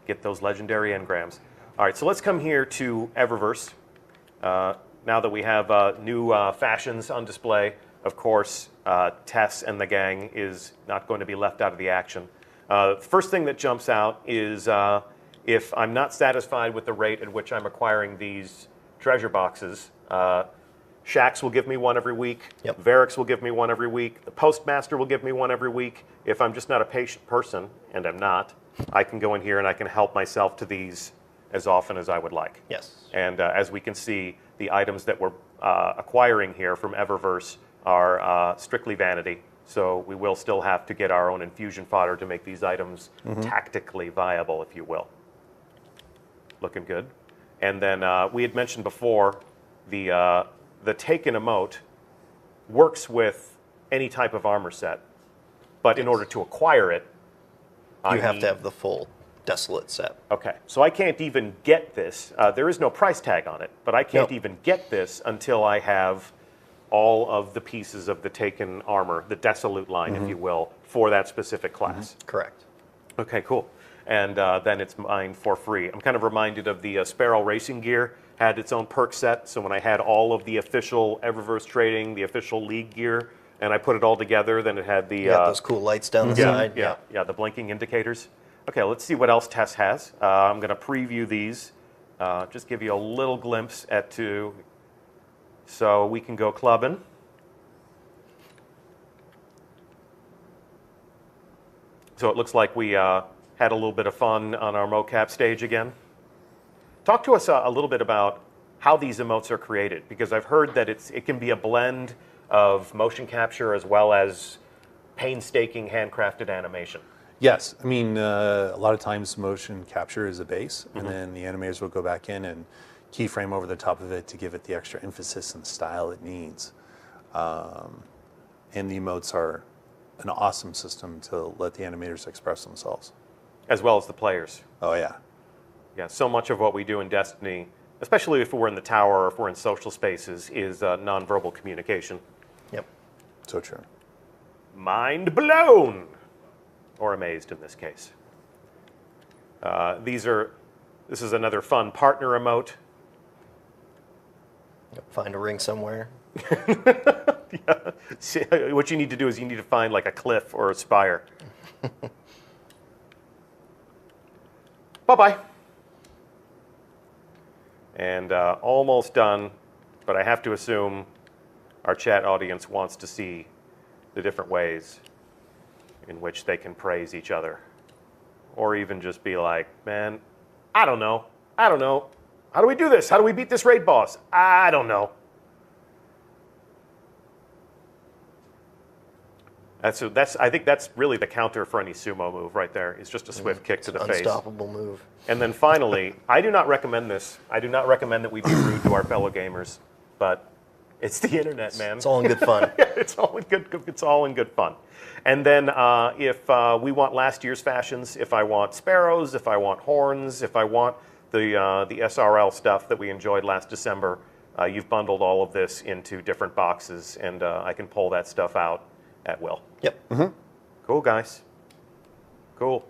get those legendary engrams. All right, so let's come here to Eververse. Now that we have new fashions on display, of course, Tess and the gang is not going to be left out of the action. First thing that jumps out is if I'm not satisfied with the rate at which I'm acquiring these treasure boxes, Shax will give me one every week. Yep. Varix will give me one every week. The Postmaster will give me one every week. If I'm just not a patient person, and I'm not, I can go in here and I can help myself to these as often as I would like. Yes. And as we can see, the items that we're acquiring here from Eververse are strictly vanity. So we will still have to get our own infusion fodder to make these items tactically viable, if you will. Looking good. And then we had mentioned before the Taken emote works with any type of armor set, but in order to acquire it, you have to have the full Desolate set. Okay, so I can't even get this. There is no price tag on it, but I can't even get this until I have all of the pieces of the Taken armor, the Desolate line, if you will, for that specific class. Correct. Okay, cool. And then it's mine for free. I'm kind of reminded of the Sparrow Racing Gear had its own perk set, so when I had all of the official Eververse trading, the official League gear, and I put it all together, then it had the... those cool lights down the side. Yeah, the blinking indicators. Okay, let's see what else Tess has. I'm going to preview these, just give you a little glimpse at two. So we can go clubbing. So it looks like we had a little bit of fun on our mocap stage again. Talk to us a little bit about how these emotes are created, because I've heard that it can be a blend of motion capture as well as painstaking handcrafted animation. Yes, I mean, a lot of times motion capture is a base, and then the animators will go back in and keyframe over the top of it to give it the extra emphasis and style it needs. And the emotes are an awesome system to let the animators express themselves. As well as the players. Oh, yeah. Yeah, so much of what we do in Destiny, especially if we're in the tower or if we're in social spaces, is nonverbal communication. Yep. So true. Mind blown! Or amazed in this case. This is another fun partner emote. Find a ring somewhere. Yeah. See, what you need to do is you need to find like a cliff or a spire. Bye-bye. And almost done, but I have to assume our chat audience wants to see the different ways in which they can praise each other. Or even just be like, man, I don't know. How do we do this? How do we beat this raid boss? I don't know. I think that's really the counter for any sumo move right there. It's just a swift kick to the face. Unstoppable move. And then finally, I do not recommend this. I do not recommend that we be rude to our fellow gamers, but it's the internet, man. It's all in good fun. It's all in good fun. And then if we want last year's fashions, if I want sparrows, if I want horns, if I want the SRL stuff that we enjoyed last December, you've bundled all of this into different boxes, and I can pull that stuff out at will. Yep. Cool, guys. Cool.